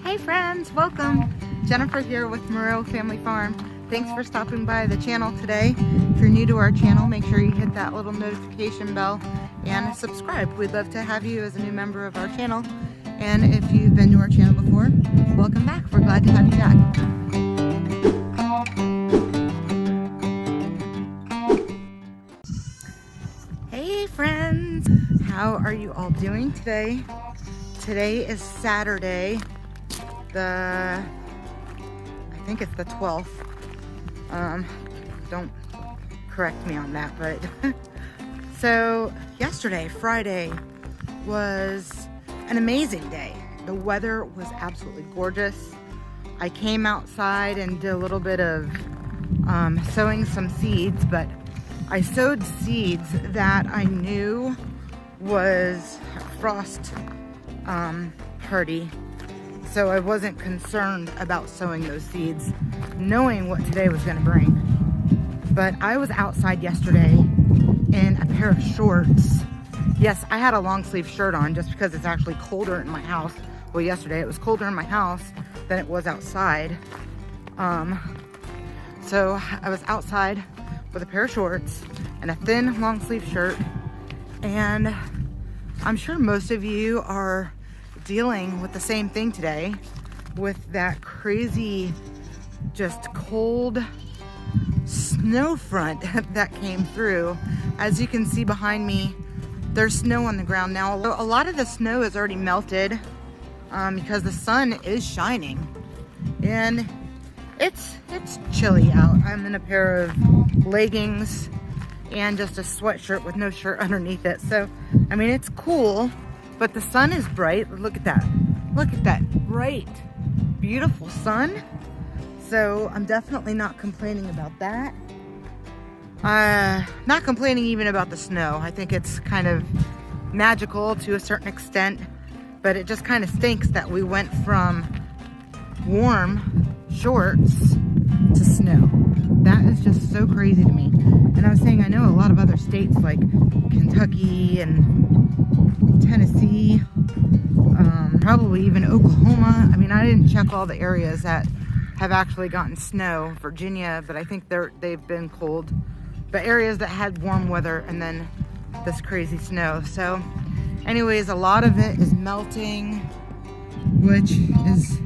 Hey friends, welcome. Jennifer here with Marrero Family Farm. Thanks for stopping by the channel today. If you're new to our channel, make sure you hit that little notification bell and subscribe. We'd love to have you as a new member of our channel. And if you've been to our channel before, welcome back. We're glad to have you back. Hey friends, how are you all doing today? Today is Saturday, I think it's the 12th. Don't correct me on that, but so yesterday, Friday, was an amazing day. The weather was absolutely gorgeous. I came outside and did a little bit of sowing some seeds, but I sowed seeds that I knew was frost hardy. So I wasn't concerned about sowing those seeds, knowing what today was going to bring. But I was outside yesterday in a pair of shorts. Yes, I had a long sleeve shirt on just because it's actually colder in my house. Well, yesterday it was colder in my house than it was outside. So I was outside with a pair of shorts and a thin long sleeve shirt. And I'm sure most of you are dealing with the same thing today, with that crazy, just cold snow front that came through. As you can see behind me, there's snow on the ground now. A lot of the snow is already melted because the sun is shining, and it's chilly out. I'm in a pair of leggings and just a sweatshirt with no shirt underneath it. So, I mean, it's cool, but the sun is bright. Look at that. Look at that bright, beautiful sun. So I'm definitely not complaining about that. Not complaining even about the snow. I think it's kind of magical to a certain extent, but it just kind of stinks that we went from warm shorts to snow. That is just so crazy to me. And I was saying, I know a lot of other states like Kentucky and Tennessee, probably even Oklahoma. I mean, I didn't check all the areas that have actually gotten snow. Virginia, but I think they've been cold. But areas that had warm weather and then this crazy snow. So anyways, a lot of it is melting, which is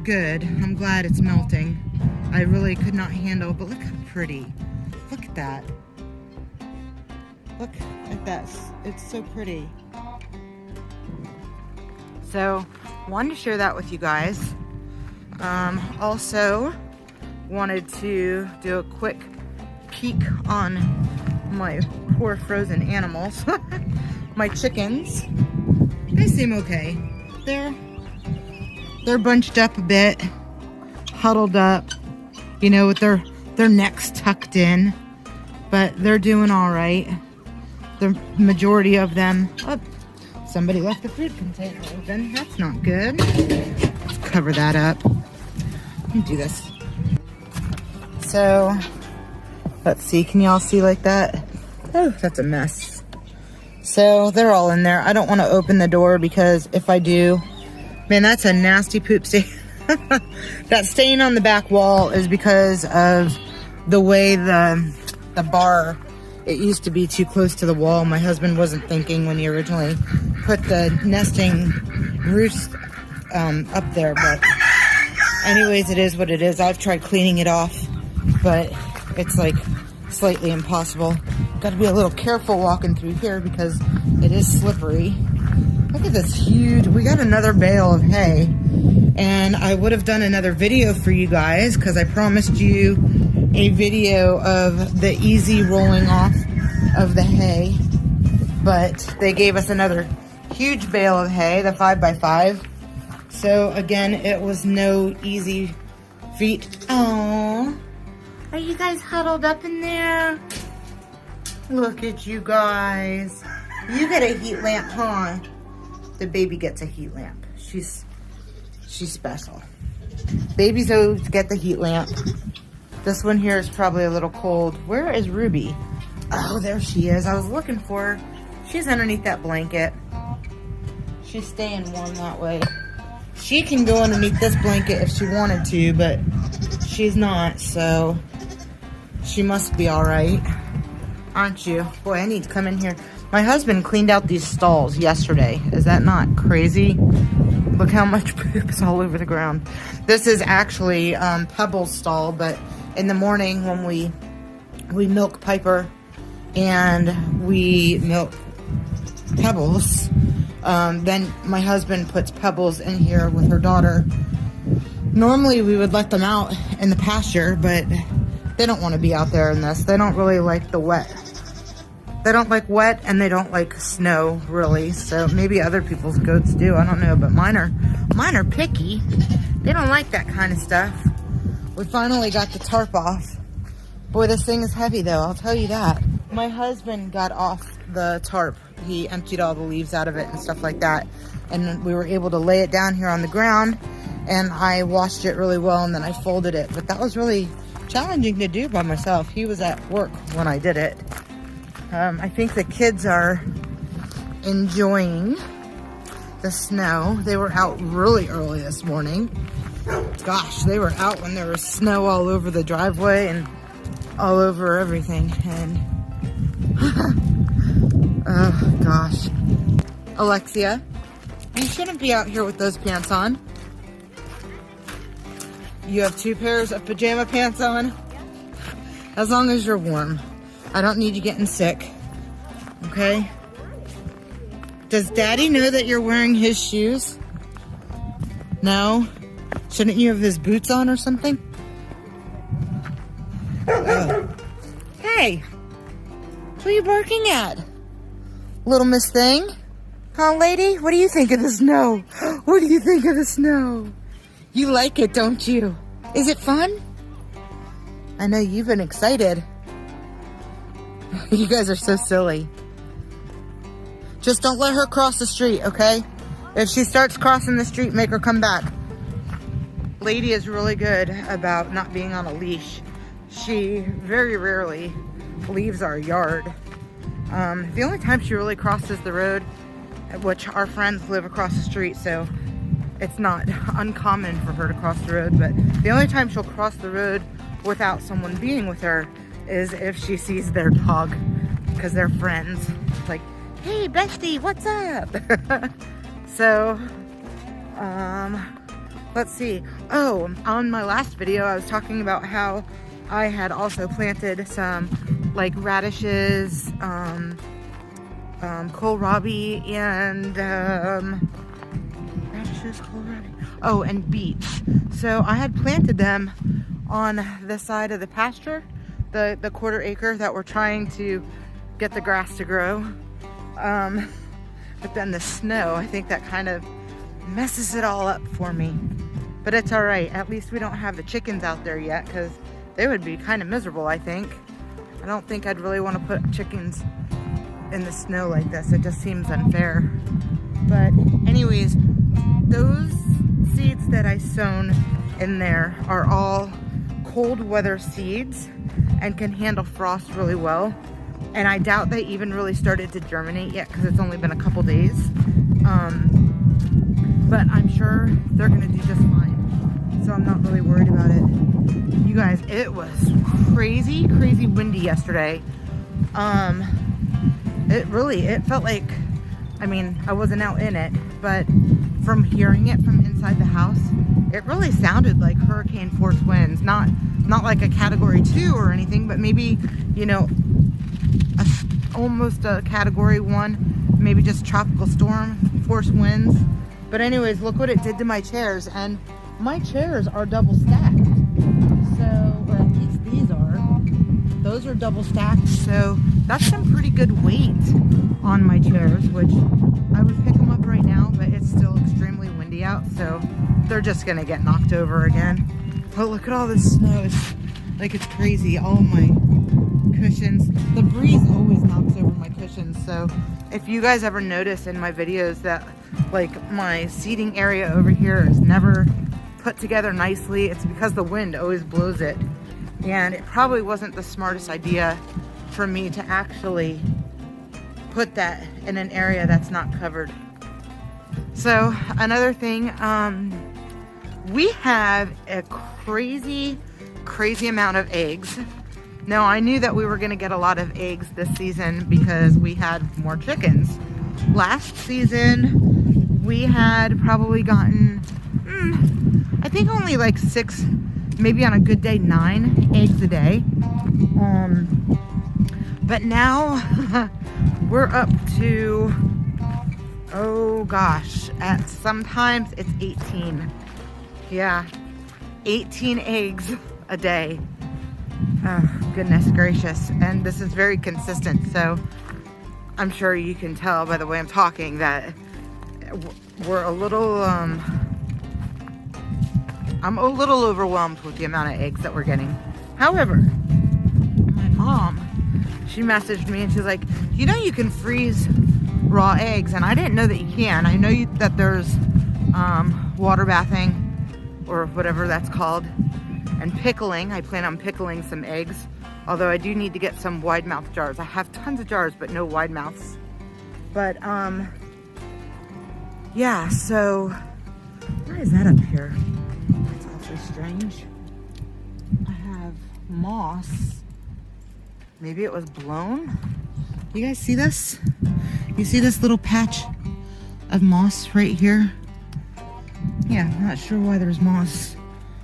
good. I'm glad it's melting. I really could not handle, but look how pretty. Look at that. Look at that. It's so pretty. So, wanted to share that with you guys. Also, wanted to do a quick peek on my poor frozen animals. My chickens. They seem okay. They're bunched up a bit, huddled up, you know, with their necks tucked in, but they're doing all right. The majority of them. Oh, somebody left the food container open. That's not good. Let's cover that up. Let me do this. So, let's see. Can y'all see like that? Oh, that's a mess. So, they're all in there. I don't want to open the door because if I do, man, that's a nasty poop stain. That stain on the back wall is because of the way the bar, it used to be too close to the wall. My husband wasn't thinking when he originally put the nesting roost up there, but anyways, it is what it is. I've tried cleaning it off, but it's like slightly impossible. Got to be a little careful walking through here because it is slippery. Look at this huge, we got another bale of hay, and I would have done another video for you guys because I promised you a video of the easy rolling off of the hay, but they gave us another huge bale of hay, the 5x5. So again, it was no easy feat. Aww, are you guys huddled up in there? Look at you guys. You get a heat lamp, huh? The baby gets a heat lamp. She's special. Babies always get the heat lamp. This one here is probably a little cold. Where is Ruby? Oh, there she is. I was looking for her. She's underneath that blanket. She's staying warm that way. She can go underneath this blanket if she wanted to, but she's not, so she must be all right. Aren't you? Boy, I need to come in here. My husband cleaned out these stalls yesterday. Is that not crazy? Look how much poop is all over the ground. This is actually Pebble's stall, but in the morning when we milk Piper and we milk Pebbles, then my husband puts Pebbles in here with her daughter. Normally we would let them out in the pasture, but they don't want to be out there in this. They don't really like the wet. They don't like wet and they don't like snow, really. So maybe other people's goats do. I don't know, but mine are picky. They don't like that kind of stuff. We finally got the tarp off. Boy, this thing is heavy though, I'll tell you that. My husband got off the tarp. He emptied all the leaves out of it and stuff like that. And we were able to lay it down here on the ground, and I washed it really well, and then I folded it. But that was really challenging to do by myself. He was at work when I did it. I think the kids are enjoying the snow. They were out really early this morning. Gosh, they were out when there was snow all over the driveway and all over everything. And oh gosh. Alexia, you shouldn't be out here with those pants on. You have 2 pairs of pajama pants on? As long as you're warm. I don't need you getting sick, okay? Does Daddy know that you're wearing his shoes? No? Shouldn't you have his boots on or something? Oh. Hey! What are you barking at? Little Miss Thing? Huh, lady? What do you think of the snow? What do you think of the snow? You like it, don't you? Is it fun? I know you've been excited. You guys are so silly. Just don't let her cross the street, okay? If she starts crossing the street, make her come back. Lady is really good about not being on a leash. She very rarely leaves our yard. The only time she really crosses the road, which our friends live across the street, so it's not uncommon for her to cross the road, but the only time she'll cross the road without someone being with her is if she sees their dog, because they're friends. Like, hey bestie, what's up? So, let's see. Oh, on my last video, I was talking about how I had also planted some like radishes, kohlrabi, and radishes, kohlrabi. Oh, and beets. So I had planted them on the side of the pasture, the 1/4 acre that we're trying to get the grass to grow. But then the snow, I think that kind of messes it all up for me. But it's all right. At least we don't have the chickens out there yet, because they would be kind of miserable, I think. I don't think I'd really want to put chickens in the snow like this. It just seems unfair. But anyways, those seeds that I sown in there are all cold weather seeds and can handle frost really well. And I doubt they even really started to germinate yet, because it's only been a couple days. But I'm sure they're gonna do just fine. So I'm not really worried about it. You guys, it was crazy windy yesterday. It felt like, I mean, I wasn't out in it, but from hearing it from inside the house, it really sounded like hurricane force winds. Not like a category 2 or anything, but maybe, you know, almost a category 1, maybe just tropical storm force winds. But anyways, look what it did to my chairs, and my chairs are double stacked. So, or at least these are. Those are double stacked, so that's some pretty good weight on my chairs, which I would pick them up right now, but it's still extremely windy out, so they're just gonna get knocked over again. But look at all this snow. It's like, it's crazy. All my cushions, the breeze always knocks over my cushions, so if you guys ever notice in my videos that like my seating area over here is never put together nicely, it's because the wind always blows it. And it probably wasn't the smartest idea for me to actually put that in an area that's not covered. So another thing, we have a crazy amount of eggs. Now I knew that we were gonna get a lot of eggs this season because we had more chickens. Last season, we had probably gotten, I think only like 6, maybe on a good day, 9 eggs a day. But now we're up to, oh gosh, at sometimes it's 18. Yeah, 18 eggs a day. Oh, goodness gracious. And this is very consistent. So I'm sure you can tell by the way I'm talking that we're a little, I'm a little overwhelmed with the amount of eggs that we're getting. However, my mom, she messaged me and she's like, you know, you can freeze raw eggs. And I didn't know that you can. I know that there's water bathing or whatever that's called, and pickling. I plan on pickling some eggs, although I do need to get some wide mouth jars. I have tons of jars, but no wide mouths. But yeah, so why is that up here? That's awfully strange. I have moss. Maybe it was blown. You guys see this? You see this little patch of moss right here? Yeah, I'm not sure why there's moss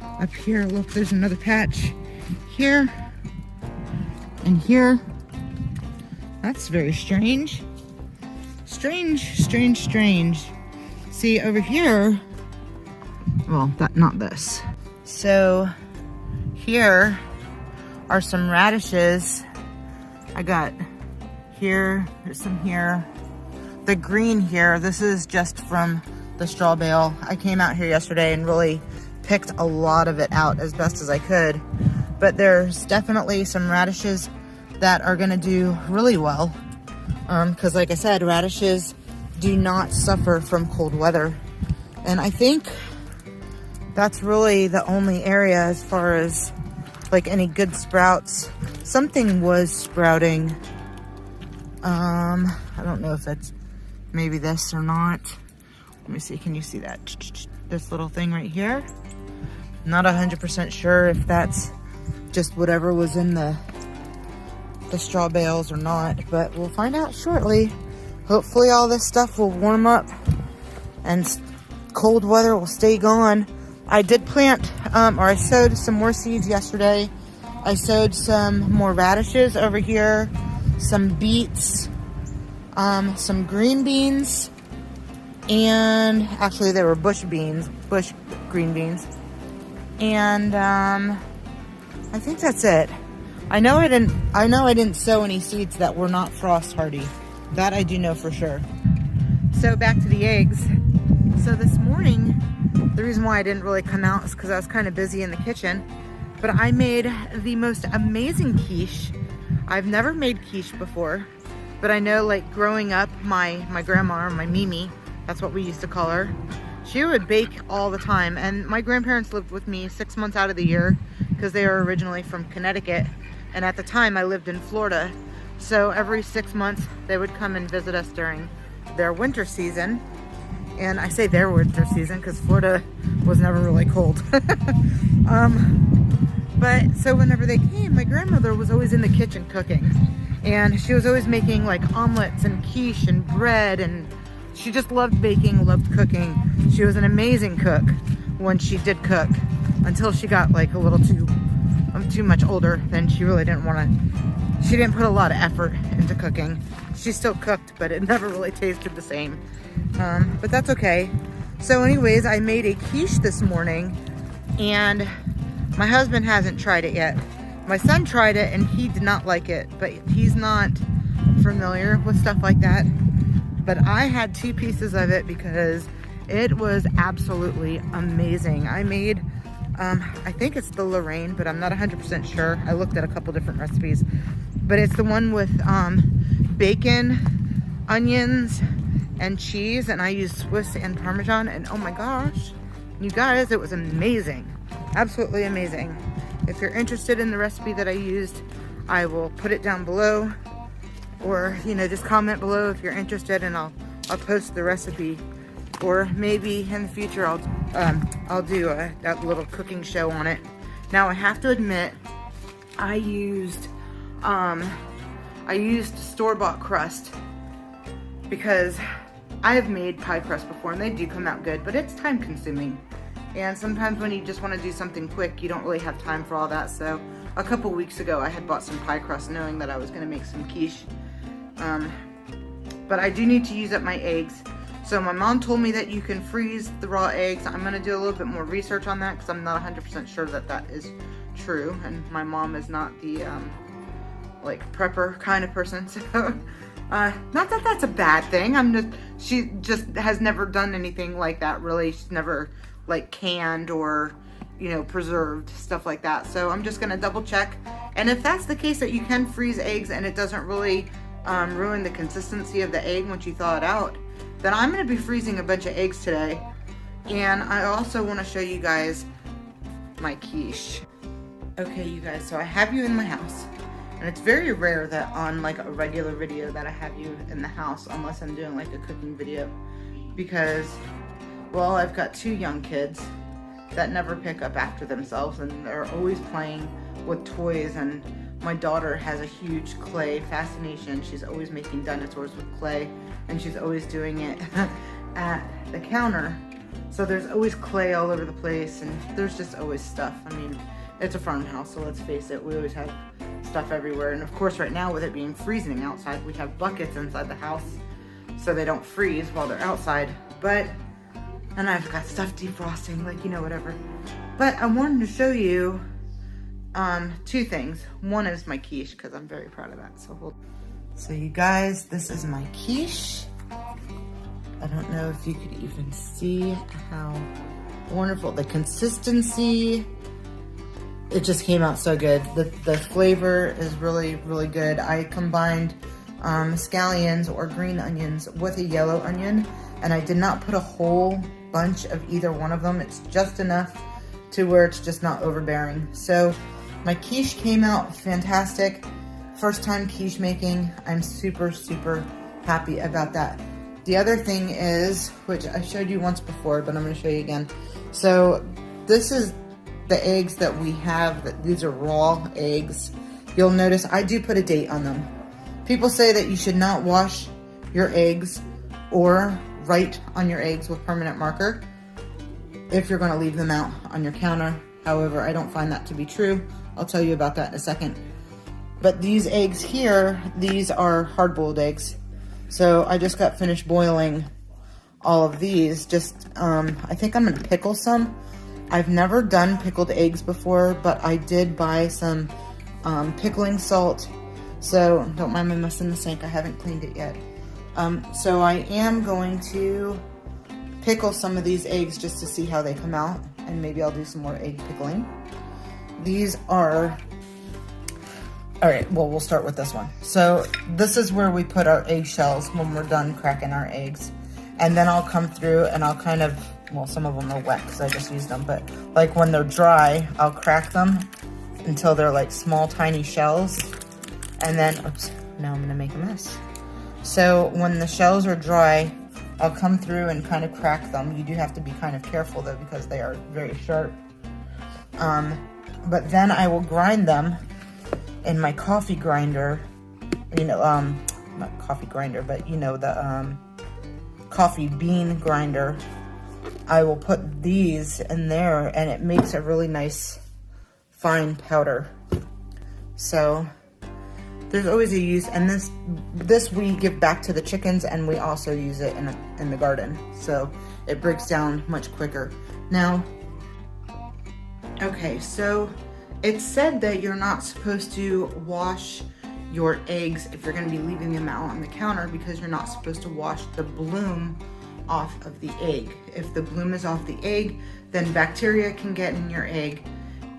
up here. Look, there's another patch here and here. That's very strange. Strange. See over here, well, not this. So here are some radishes. I got here, there's some here. The green here, this is just from the straw bale. I came out here yesterday and really picked a lot of it out as best as I could. But there's definitely some radishes that are gonna do really well. Because like I said, radishes do not suffer from cold weather. And I think that's really the only area as far as like any good sprouts. Something was sprouting. I don't know if that's maybe this or not. Let me see, can you see that? This little thing right here? Not 100% sure if that's just whatever was in the straw bales or not, but we'll find out shortly. Hopefully all this stuff will warm up and cold weather will stay gone. I did plant, or I sowed some more seeds yesterday. I sowed some more radishes over here, some beets, some green beans, and actually they were bush green beans. And I think that's it. I know I didn't sow any seeds that were not frost hardy. That I do know for sure. So back to the eggs. So this morning, the reason why I didn't really come out is because I was kind of busy in the kitchen. But I made the most amazing quiche. I've never made quiche before, but I know, like, growing up, my grandma, or my Mimi, that's what we used to call her, she would bake all the time. And my grandparents lived with me 6 months out of the year because they are originally from Connecticut. And at the time I lived in Florida. So every 6 months they would come and visit us during their winter season. And I say their winter season because Florida was never really cold. But so whenever they came, my grandmother was always in the kitchen cooking. And she was always making like omelets and quiche and bread, and she just loved baking, loved cooking. She was an amazing cook when she did cook, until she got like a little too much older. Then she really didn't want to, she didn't put a lot of effort into cooking. She still cooked, but it never really tasted the same. But that's okay. So anyways, I made a quiche this morning, and my husband hasn't tried it yet. My son tried it and he did not like it, but he's not familiar with stuff like that. But I had 2 pieces of it because it was absolutely amazing. I made, I think it's the Lorraine, but I'm not 100% sure. I looked at a couple different recipes, but it's the one with bacon, onions, and cheese, and I used Swiss and Parmesan, and oh my gosh, you guys, it was amazing. Absolutely amazing. If you're interested in the recipe that I used, I will put it down below, or, you know, just comment below if you're interested, and I'll post the recipe or maybe in the future I'll do that little cooking show on it. Now I have to admit, I used store-bought crust because I have made pie crust before and they do come out good, but it's time consuming. And sometimes when you just want to do something quick, you don't really have time for all that. So a couple weeks ago, I had bought some pie crust knowing that I was going to make some quiche. But I do need to use up my eggs. So my mom told me that you can freeze the raw eggs. I'm going to do a little bit more research on that because I'm not 100% sure that that is true. And my mom is not the like prepper kind of person. So not that that's a bad thing. She just has never done anything like that really. She's never like canned or, you know, preserved, stuff like that. So I'm just gonna double check. And if that's the case, that you can freeze eggs and it doesn't really ruin the consistency of the egg once you thaw it out, then I'm gonna be freezing a bunch of eggs today. And I also wanna show you guys my quiche. Okay, you guys, so I have you in my house. And it's very rare that on like a regular video that I have you in the house, unless I'm doing like a cooking video, because, well, I've got 2 young kids that never pick up after themselves and they're always playing with toys, and my daughter has a huge clay fascination. She's always making dinosaurs with clay and she's always doing it at the counter. So there's always clay all over the place and there's just always stuff. I mean, it's a farmhouse, so let's face it, we always have stuff everywhere. And of course right now with it being freezing outside, we have buckets inside the house so they don't freeze while they're outside. And I've got stuff defrosting, like, you know, whatever. But I wanted to show you 2 things. One is my quiche, because I'm very proud of that. So you guys, this is my quiche. I don't know if you could even see how wonderful the consistency. It just came out so good. The flavor is really, really good. I combined scallions or green onions with a yellow onion, and I did not put a whole bunch of either one of them. It's just enough to where it's just not overbearing. So my quiche came out fantastic. First time quiche making. I'm super, super happy about that. The other thing is, which I showed you once before, but I'm going to show you again. So this is the eggs that we have. These are raw eggs. You'll notice I do put a date on them. People say that you should not wash your eggs or write on your eggs with permanent marker if you're going to leave them out on your counter. However, I don't find that to be true. I'll tell you about that in a second. But these eggs here, these are hard-boiled eggs. So I just got finished boiling all of these. I think I'm going to pickle some. I've never done pickled eggs before, but I did buy some pickling salt. So don't mind my mess in the sink. I haven't cleaned it yet. So I am going to pickle some of these eggs just to see how they come out, and maybe I'll do some more egg pickling. These are, all right, well, we'll start with this one. So this is where we put our eggshells when we're done cracking our eggs. And then I'll come through and I'll kind of, well, some of them are wet because I just used them, but like when they're dry, I'll crack them until they're like small, tiny shells. And then, oops, now I'm gonna make a mess. So when the shells are dry, I'll come through and kind of crack them. You do have to be kind of careful though, because they are very sharp. But then I will grind them in my coffee grinder. You know, not coffee grinder, but you know, the coffee bean grinder. I will put these in there and it makes a really nice fine powder. So there's always a use, and this we give back to the chickens, and we also use it in the garden, so it breaks down much quicker. Now, okay, so it's said that you're not supposed to wash your eggs if you're going to be leaving them out on the counter, because you're not supposed to wash the bloom off of the egg. If the bloom is off the egg, then bacteria can get in your egg,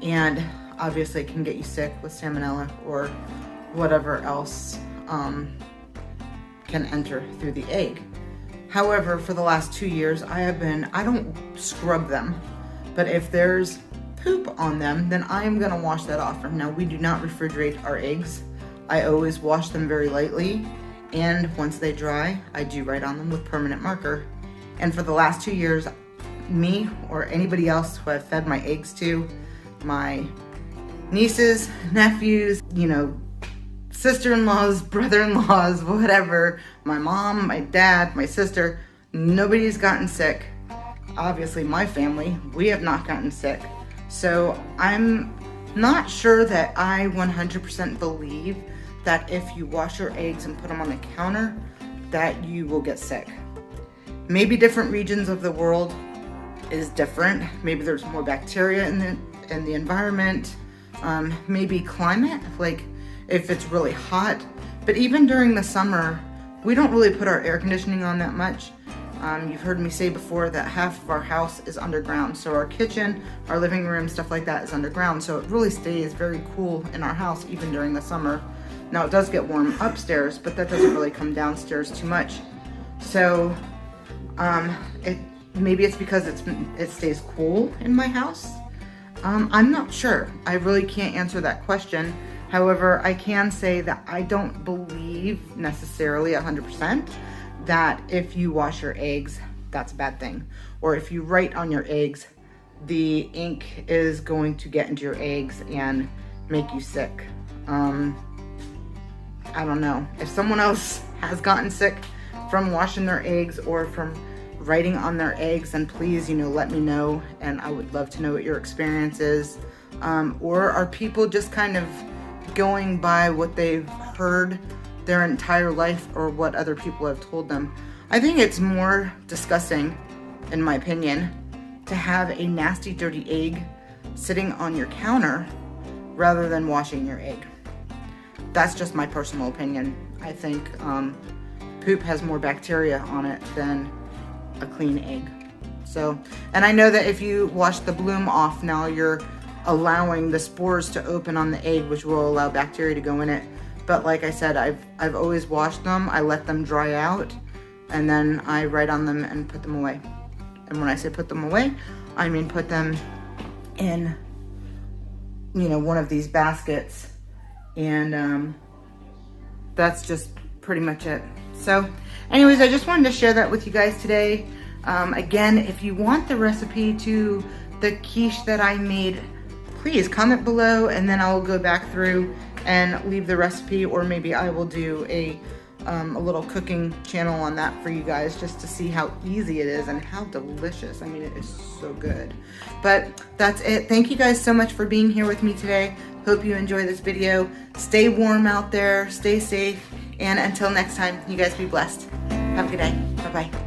and obviously it can get you sick with salmonella or whatever else can enter through the egg. However, for the last 2 years, I don't scrub them, but if there's poop on them, then I am gonna wash that off. Now, we do not refrigerate our eggs. I always wash them very lightly, and once they dry, I do write on them with permanent marker. And for the last 2 years, me or anybody else who I've fed my eggs to, my nieces, nephews, you know, sister-in-laws, brother-in-laws, whatever, my mom, my dad, my sister, nobody's gotten sick. Obviously my family, we have not gotten sick. So I'm not sure that I 100% believe that if you wash your eggs and put them on the counter, that you will get sick. Maybe different regions of the world is different. Maybe there's more bacteria in the environment. Maybe climate, like if it's really hot. But even during the summer, we don't really put our air conditioning on that much. You've heard me say before that half of our house is underground. So our kitchen, our living room, stuff like that is underground. So it really stays very cool in our house, even during the summer. Now it does get warm upstairs, but that doesn't really come downstairs too much. So maybe it's because it stays cool in my house. I'm not sure. I really can't answer that question. However, I can say that I don't believe necessarily 100% that if you wash your eggs, that's a bad thing. Or if you write on your eggs, the ink is going to get into your eggs and make you sick. I don't know. If someone else has gotten sick from washing their eggs or from writing on their eggs, then please, you know, let me know, and I would love to know what your experience is. Or are people just kind of going by what they've heard their entire life or what other people have told them? I think it's more disgusting, in my opinion, to have a nasty, dirty egg sitting on your counter rather than washing your egg. That's just my personal opinion. I think poop has more bacteria on it than a clean egg. So, and I know that if you wash the bloom off, now you're allowing the spores to open on the egg, which will allow bacteria to go in it. But like I said, I've always washed them. I let them dry out, and then I write on them and put them away. And when I say put them away, I mean put them in, you know, one of these baskets, and that's just pretty much it. So anyways, I just wanted to share that with you guys today. Again, if you want the recipe to the quiche that I made, please comment below, and then I'll go back through and leave the recipe, or maybe I will do a little cooking channel on that for you guys, just to see how easy it is and how delicious. I mean, it is so good. But that's it. Thank you guys so much for being here with me today. Hope you enjoy this video. Stay warm out there, stay safe, and until next time, you guys be blessed. Have a good day. Bye-bye.